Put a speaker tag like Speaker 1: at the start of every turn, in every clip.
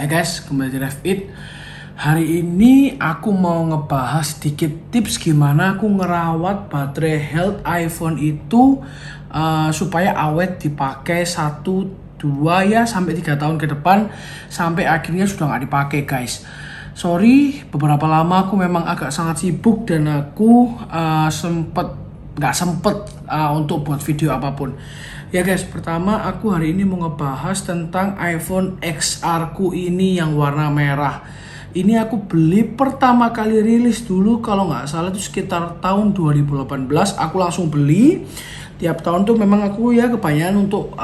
Speaker 1: Hai guys, kembali di Revit. Hari ini aku mau ngebahas sedikit tips gimana aku ngerawat baterai health iPhone itu supaya awet dipakai 1, 2 ya sampai 3 tahun ke depan sampai akhirnya sudah nggak dipakai guys. Sorry, beberapa lama aku memang agak sangat sibuk dan aku nggak sempet untuk buat video apapun. Ya guys, pertama aku hari ini mau ngebahas tentang iPhone XR ku ini yang warna merah. Ini aku beli pertama kali rilis dulu kalau nggak salah itu sekitar tahun 2018. Aku langsung beli. Tiap tahun tuh memang aku ya kebanyakan untuk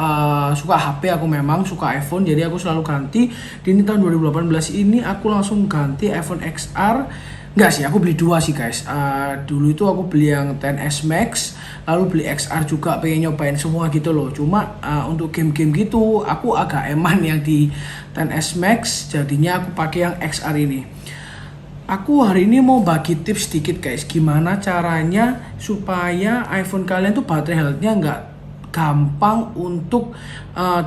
Speaker 1: suka HP, aku memang suka iPhone, jadi aku selalu ganti. Di ini tahun 2018 ini aku langsung ganti iPhone XR. Enggak sih, aku beli dua sih guys. Dulu itu aku beli yang XS Max, lalu beli XR juga, pengen nyobain semua gitu loh. Cuma untuk game-game gitu aku agak eman yang di XS Max, jadinya aku pakai yang XR ini. Aku hari ini mau bagi tips sedikit guys, gimana caranya supaya iPhone kalian tuh baterai health-nya nggak gampang untuk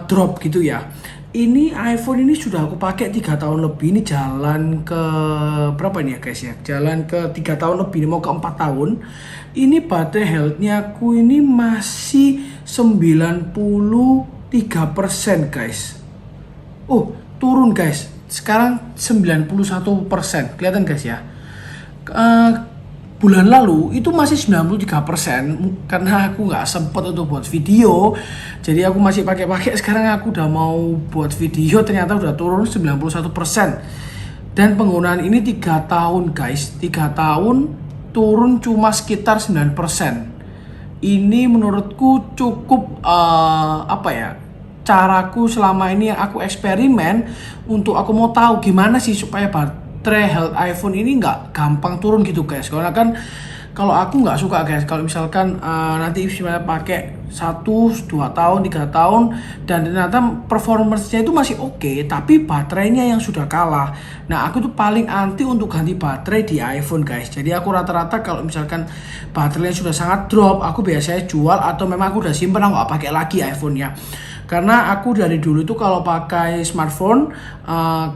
Speaker 1: drop gitu ya. Ini iPhone ini sudah aku pakai 3 tahun lebih, ini jalan ke berapa nih ya guys ya, jalan ke 3 tahun lebih, mau ke 4 tahun. Ini baterai health-nya aku ini masih 93% guys. Oh, turun guys, sekarang 91%, kelihatan guys ya. Bulan lalu itu masih 93%, karena aku nggak sempet untuk buat video, jadi aku masih pakai. Sekarang aku udah mau buat video, ternyata udah turun 91%. Dan penggunaan ini 3 tahun guys, 3 tahun turun cuma sekitar 9%. Ini menurutku cukup caraku selama ini yang aku eksperimen untuk aku mau tahu gimana sih supaya baterai health iPhone ini nggak gampang turun gitu guys. Karena kan kalau aku nggak suka guys, kalau misalkan nanti misalnya pakai 1, 2 tahun, 3 tahun dan ternyata performance-nya itu masih oke, tapi baterainya yang sudah kalah. Nah, aku tuh paling anti untuk ganti baterai di iPhone guys. Jadi aku rata-rata kalau misalkan baterainya sudah sangat drop, aku biasanya jual atau memang aku udah simpen, aku nggak pakai lagi iPhone-nya. Karena aku dari dulu itu kalau pakai smartphone,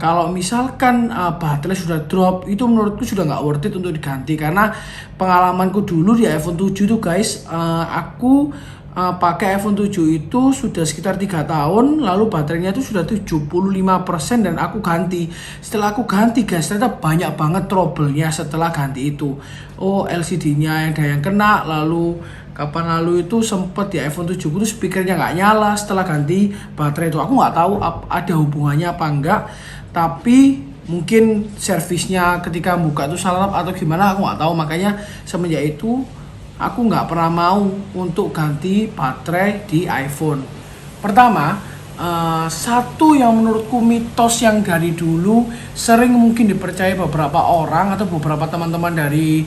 Speaker 1: kalau misalkan baterai sudah drop, itu menurutku sudah nggak worth it untuk diganti. Karena pengalamanku dulu di iPhone 7 itu guys, aku pakai iPhone 7 itu sudah sekitar 3 tahun, lalu baterainya itu sudah 75% dan aku ganti. Setelah aku ganti guys, ternyata banyak banget trouble-nya setelah ganti itu. Oh, LCD-nya ada yang kena, lalu kapan lalu itu sempet di iPhone 7 itu speakernya nggak nyala setelah ganti baterai itu. Aku nggak tahu ada hubungannya apa enggak, tapi mungkin servisnya ketika buka itu salah atau gimana, aku nggak tahu. Makanya semenjak itu aku nggak pernah mau untuk ganti baterai di iPhone. Pertama, satu yang menurutku mitos yang dari dulu sering mungkin dipercaya beberapa orang atau beberapa teman-teman dari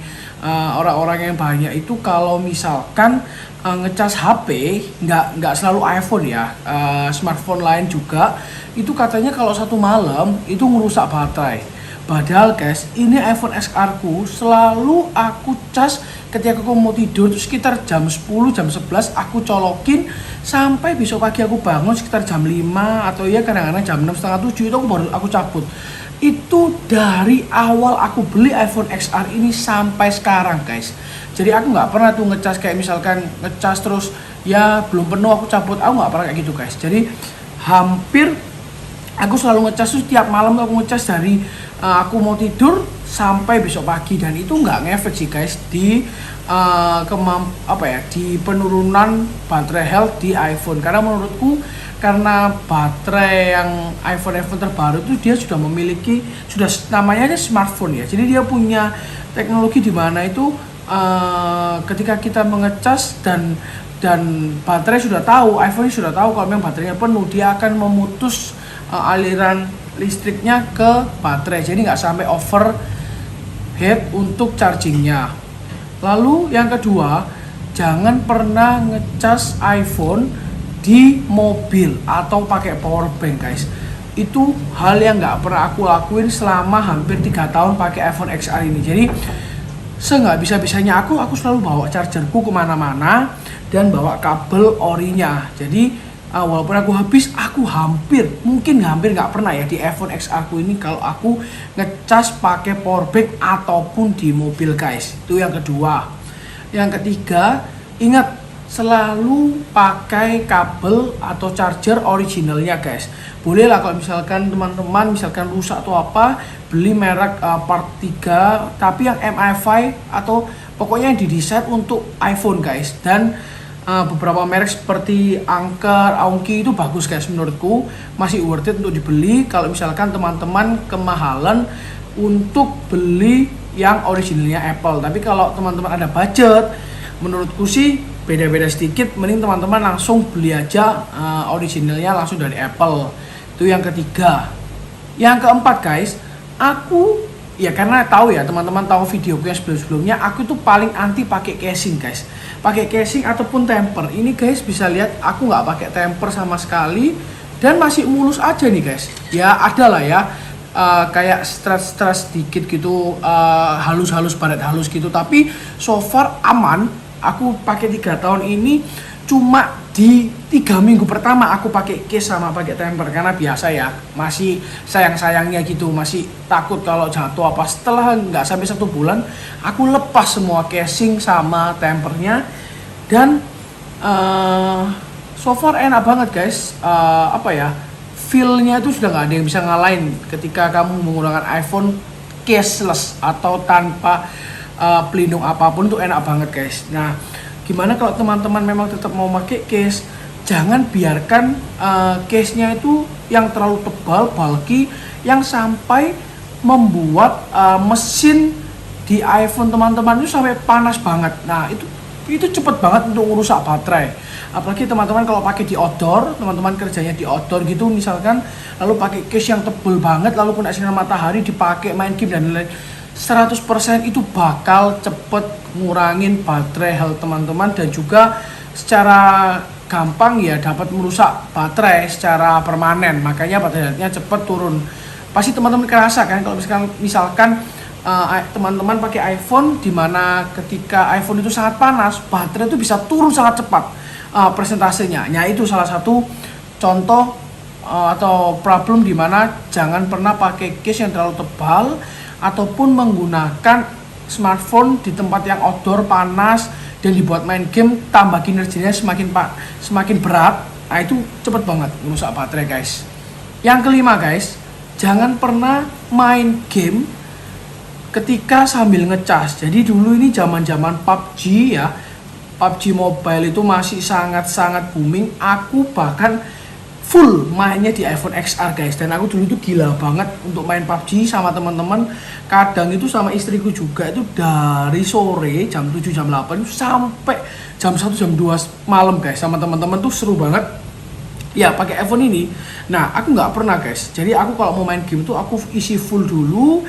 Speaker 1: orang-orang yang banyak itu, kalau misalkan ngecas HP, nggak selalu iPhone ya, smartphone lain juga, itu katanya kalau satu malam itu ngerusak baterai. Padahal guys, ini iPhone XR ku selalu aku cas ketika aku mau tidur itu sekitar jam 10, jam 11 aku colokin sampai besok pagi aku bangun sekitar jam 5 atau ya kadang-kadang jam 6, setengah 7 itu aku cabut. Itu dari awal aku beli iPhone XR ini sampai sekarang guys. Jadi aku nggak pernah tuh ngecas kayak misalkan ngecas terus ya belum penuh aku cabut, aku nggak pernah kayak gitu guys. Jadi hampir aku selalu ngecas tuh tiap malam aku ngecas dari aku mau tidur sampai besok pagi, dan itu nggak ngefek sih guys di di penurunan baterai health di iPhone. Karena menurutku, karena baterai yang iPhone terbaru itu dia sudah memiliki, sudah namanya aja smartphone ya, jadi dia punya teknologi di mana itu ketika kita mengecas dan baterai sudah tahu, iPhone sudah tahu kalau memang baterainya penuh, dia akan memutus aliran listriknya ke baterai, jadi nggak sampai overheat untuk chargingnya. Lalu yang kedua, jangan pernah ngecas iPhone di mobil atau pakai power bank guys. Itu hal yang nggak pernah aku lakuin selama hampir 3 tahun pakai iPhone XR ini. Jadi nggak bisa-bisanya aku selalu bawa chargerku kemana-mana dan bawa kabel orinya. Jadi Walaupun aku habis, aku mungkin hampir nggak pernah ya di iPhone XR ku ini kalau aku ngecas pakai power bank ataupun di mobil guys. Itu yang kedua. Yang ketiga, ingat selalu pakai kabel atau charger originalnya guys. Boleh lah kalau misalkan teman-teman misalkan rusak atau apa, beli merek part 3 tapi yang MI5 atau pokoknya yang didesain untuk iPhone guys. Dan beberapa merek seperti Anker, Aoki itu bagus guys, menurutku masih worth it untuk dibeli kalau misalkan teman-teman kemahalan untuk beli yang originalnya Apple. Tapi kalau teman-teman ada budget, menurutku sih beda-beda sedikit, mending teman-teman langsung beli aja originalnya langsung dari Apple. Itu yang ketiga. Yang keempat guys, aku ya karena tahu ya teman-teman tahu videoku yang sebelum-sebelumnya, aku tuh paling anti pakai casing guys. Pakai casing ataupun temper. Ini guys bisa lihat aku nggak pakai temper sama sekali dan masih mulus aja nih guys. Ya ada lah ya kayak stretch sedikit gitu, halus-halus, baret halus gitu. Tapi so far aman. Aku pakai 3 tahun ini cuma di 3 minggu pertama aku pakai case sama pakai temper karena biasa ya masih sayang-sayangnya gitu, masih takut kalau jatuh apa. Setelah nggak sampai 1 bulan aku lepas semua casing sama tempernya dan so far enak banget guys. Feel-nya itu sudah nggak ada yang bisa ngalahin ketika kamu menggunakan iPhone caseless atau tanpa pelindung apapun, itu enak banget guys. Nah, gimana kalau teman-teman memang tetap mau pakai case, jangan biarkan case-nya itu yang terlalu tebal, bulky, yang sampai membuat mesin di iPhone teman-teman itu sampai panas banget. Nah, itu cepet banget untuk merusak baterai. Apalagi teman-teman kalau pakai di outdoor, teman-teman kerjanya di outdoor gitu misalkan, lalu pakai case yang tebal banget, lalu kena sinar matahari dipakai main game dan lain-lain, 100% itu bakal cepet ngurangin baterai health teman-teman, dan juga secara gampang ya dapat merusak baterai secara permanen. Makanya baterai healthnya cepet turun. Pasti teman-teman kerasa kan kalau misalkan teman-teman pakai iPhone, dimana ketika iPhone itu sangat panas, baterai itu bisa turun sangat cepat persentasenya. Nah itu salah satu contoh atau problem dimana jangan pernah pakai case yang terlalu tebal ataupun menggunakan smartphone di tempat yang outdoor panas dan dibuat main game, tambah kinerjanya semakin berat. Nah itu cepet banget merusak baterai guys. Yang kelima guys, jangan pernah main game ketika sambil ngecas. Jadi dulu ini zaman-zaman PUBG ya, PUBG Mobile itu masih sangat-sangat booming. Aku bahkan full mainnya di iPhone XR guys, dan aku dulu itu gila banget untuk main PUBG sama teman-teman. Kadang itu sama istriku juga, itu dari sore jam 7 jam 8 itu sampai jam 1 jam 2 malam guys sama teman-teman, tuh seru banget ya pakai iPhone ini. Nah aku nggak pernah guys, jadi aku kalau mau main game tuh aku isi full dulu,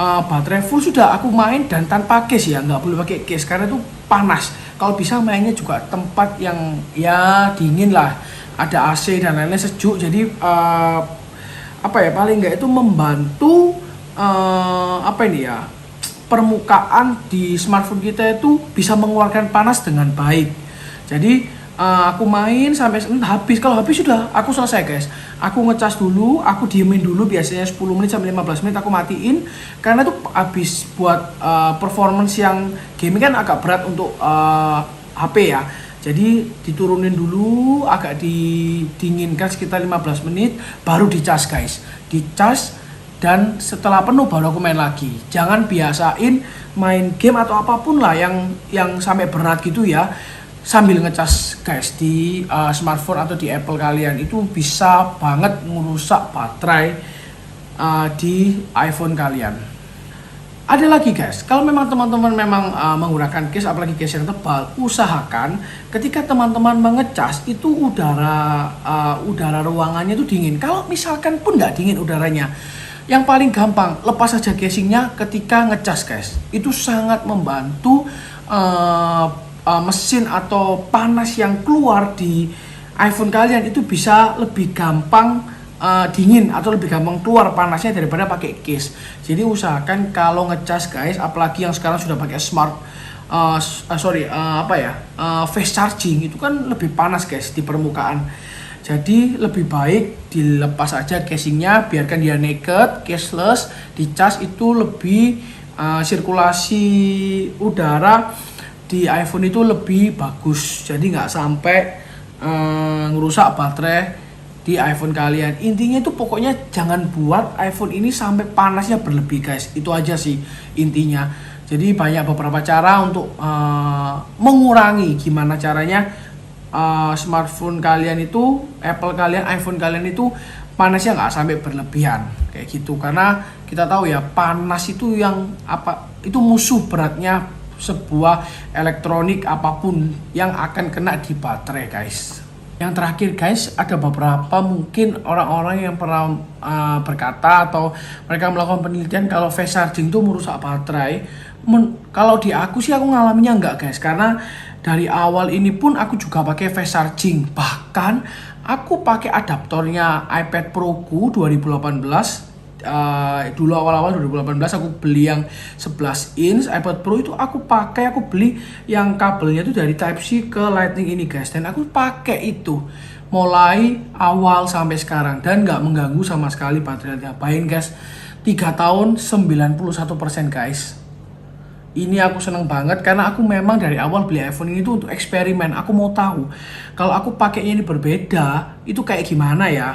Speaker 1: baterai full sudah aku main, dan tanpa case ya, nggak boleh pakai case karena itu panas. Kalau bisa mainnya juga tempat yang ya dingin lah, ada AC dan lain-lain, sejuk. Jadi paling nggak itu membantu permukaan di smartphone kita itu bisa mengeluarkan panas dengan baik. Jadi aku main sampai habis. Kalau habis sudah aku selesai guys. Aku ngecas dulu, aku diemin dulu biasanya 10 menit sampai 15 menit aku matiin, karena itu habis buat performance yang gaming kan agak berat untuk HP ya. Jadi diturunin dulu, agak didinginkan sekitar 15 menit baru dicas guys. Dicas dan setelah penuh baru aku main lagi. Jangan biasain main game atau apapun lah yang sampai berat gitu ya sambil ngecas guys di smartphone atau di Apple kalian. Itu bisa banget merusak baterai di iPhone kalian. Ada lagi guys, kalau memang teman-teman memang menggunakan case, apalagi case yang tebal, usahakan ketika teman-teman mengecas itu udara ruangannya itu dingin. Kalau misalkan pun nggak dingin udaranya, yang paling gampang lepas saja casingnya ketika ngecas guys. Itu sangat membantu mesin atau panas yang keluar di iPhone kalian itu bisa lebih gampang dingin atau lebih gampang keluar panasnya daripada pakai case. Jadi usahakan kalau ngecas guys, apalagi yang sekarang sudah pakai fast charging, itu kan lebih panas guys di permukaan. Jadi lebih baik dilepas aja casingnya, biarkan dia naked, cashless, dicas itu lebih sirkulasi udara di iPhone itu lebih bagus. Jadi nggak sampai ngerusak baterai di iPhone kalian. Intinya itu pokoknya jangan buat iPhone ini sampai panasnya berlebih guys. Itu aja sih intinya. Jadi banyak beberapa cara untuk mengurangi gimana caranya smartphone kalian itu, Apple kalian, iPhone kalian itu panasnya nggak sampai berlebihan kayak gitu. Karena kita tahu ya panas itu yang itu musuh beratnya sebuah elektronik apapun yang akan kena di baterai guys. Yang terakhir guys, ada beberapa mungkin orang-orang yang pernah berkata atau mereka melakukan penelitian kalau fast charging itu merusak baterai. Kalau di aku sih aku ngalaminya enggak guys, karena dari awal ini pun aku juga pakai fast charging. Bahkan aku pakai adaptornya iPad Pro ku 2018. Dulu awal-awal 2018 aku beli yang 11 inch iPad Pro itu aku beli yang kabelnya itu dari Type C ke Lightning ini guys, dan aku pakai itu mulai awal sampai sekarang dan nggak mengganggu sama sekali baterainya. Bayangin guys, 3 tahun 91% guys. Ini aku seneng banget karena aku memang dari awal beli iPhone ini tuh untuk eksperimen. Aku mau tahu kalau aku pakainya ini berbeda itu kayak gimana ya,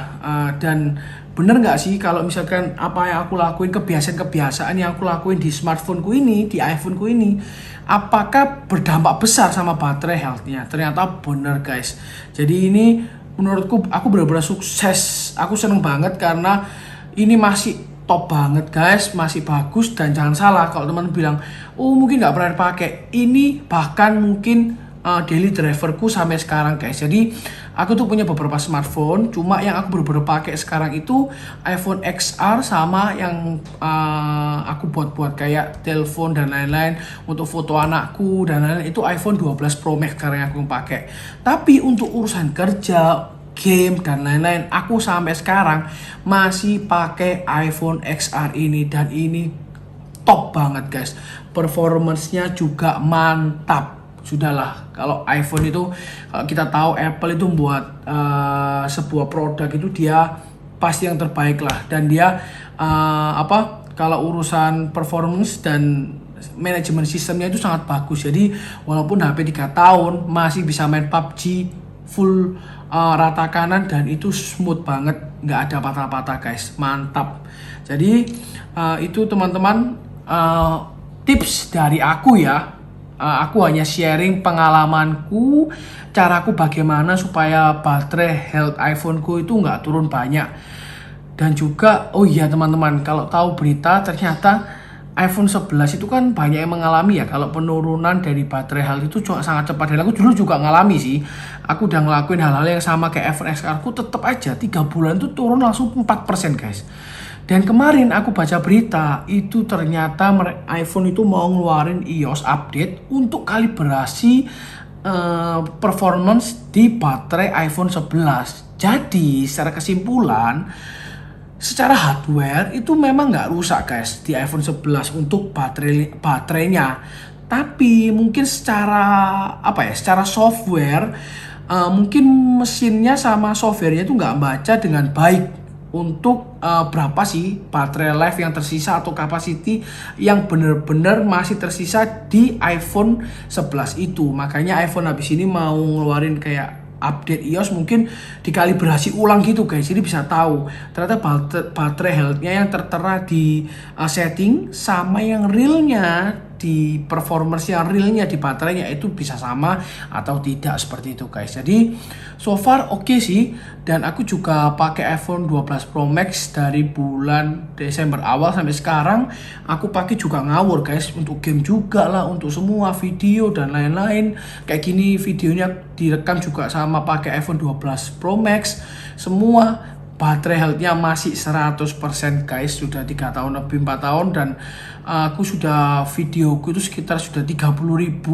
Speaker 1: dan bener nggak sih kalau misalkan apa yang aku lakuin, kebiasaan-kebiasaan yang aku lakuin di smartphoneku ini, di iPhoneku ini, apakah berdampak besar sama baterai health-nya. Ternyata bener guys. Jadi ini menurutku aku benar-benar sukses. Aku seneng banget karena ini masih top banget guys, masih bagus. Dan jangan salah kalau teman bilang, oh mungkin nggak pernah dipakai, ini bahkan mungkin daily driverku sampai sekarang guys. Jadi aku tuh punya beberapa smartphone, cuma yang aku bener-bener pakai sekarang itu iPhone XR sama yang aku buat kayak telepon dan lain-lain, untuk foto anakku dan lain-lain itu iPhone 12 Pro Max sekarang yang aku pakai. Tapi untuk urusan kerja, game dan lain-lain, aku sampai sekarang masih pakai iPhone XR ini, dan ini top banget guys. Performance-nya juga mantap. Sudahlah, kalau iPhone itu, kalau kita tahu Apple itu buat sebuah produk itu dia pasti yang terbaik lah, dan dia kalau urusan performance dan manajemen sistemnya itu sangat bagus. Jadi walaupun HP 3 tahun masih bisa main PUBG full rata kanan dan itu smooth banget, nggak ada patah-patah guys, mantap. Jadi itu teman-teman tips dari aku ya. Aku hanya sharing pengalamanku, caraku bagaimana supaya baterai health iPhoneku itu nggak turun banyak. Dan juga, oh iya teman-teman, kalau tahu berita ternyata iPhone 11 itu kan banyak yang mengalami ya kalau penurunan dari baterai health itu sangat cepat. Dan aku dulu juga ngalami sih. Aku udah ngelakuin hal-hal yang sama kayak iPhone XR ku, tetap aja 3 bulan tuh turun langsung 4% guys. Dan kemarin aku baca berita itu ternyata iPhone itu mau ngeluarin iOS update untuk kalibrasi performance di baterai iPhone 11. Jadi secara kesimpulan, secara hardware itu memang nggak rusak guys di iPhone 11 untuk baterainya. Tapi mungkin secara software, mungkin mesinnya sama softwarenya itu nggak baca dengan baik untuk berapa sih baterai life yang tersisa atau capacity yang benar-benar masih tersisa di iPhone 11 itu. Makanya iPhone habis ini mau ngeluarin kayak update iOS, mungkin dikalibrasi ulang gitu guys. Jadi bisa tahu ternyata baterai health-nya yang tertera di setting sama yang realnya di performance yang realnya di baterainya itu bisa sama atau tidak, seperti itu guys. Jadi so far oke sih, dan aku juga pakai iPhone 12 Pro Max dari bulan Desember awal sampai sekarang. Aku pakai juga ngawur guys, untuk game juga lah, untuk semua video dan lain-lain. Kayak gini videonya direkam juga sama pakai iPhone 12 Pro Max. Semua baterai health-nya masih 100% guys, sudah 3 tahun lebih 4 tahun. Dan aku sudah videoku itu sekitar sudah 30.000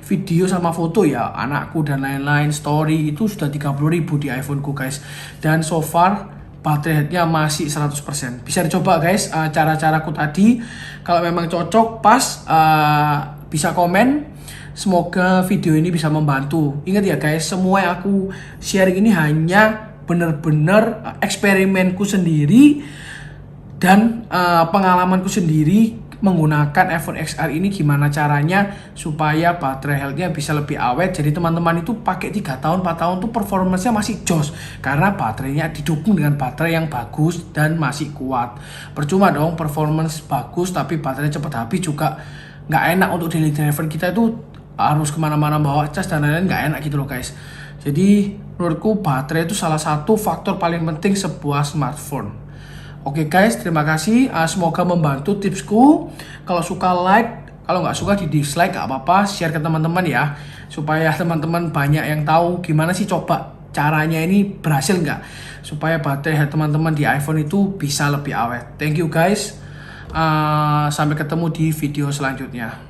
Speaker 1: video sama foto ya anakku dan lain-lain, story itu sudah 30.000 di iPhoneku guys. Dan so far baterai health-nya masih 100%. Bisa dicoba guys cara-caraku tadi. Kalau memang cocok pas, bisa komen. Semoga video ini bisa membantu. Ingat ya guys, semua yang aku sharing ini hanya benar-benar eksperimenku sendiri dan pengalamanku sendiri menggunakan iPhone XR ini, gimana caranya supaya baterai health-nya bisa lebih awet. Jadi teman-teman itu pakai 3 tahun 4 tahun tuh performance-nya masih jos karena baterainya didukung dengan baterai yang bagus dan masih kuat. Percuma dong performance bagus tapi baterai cepat habis, juga nggak enak untuk daily driver. Kita itu harus kemana-mana bawa cas dan lain-lain, nggak enak gitu loh guys. Jadi menurutku baterai itu salah satu faktor paling penting sebuah smartphone. Oke guys, terima kasih. Semoga membantu tipsku. Kalau suka like, kalau nggak suka di dislike nggak apa-apa. Share ke teman-teman ya, supaya teman-teman banyak yang tahu gimana sih coba caranya ini berhasil nggak, supaya baterai teman-teman di iPhone itu bisa lebih awet. Thank you guys. Sampai ketemu di video selanjutnya.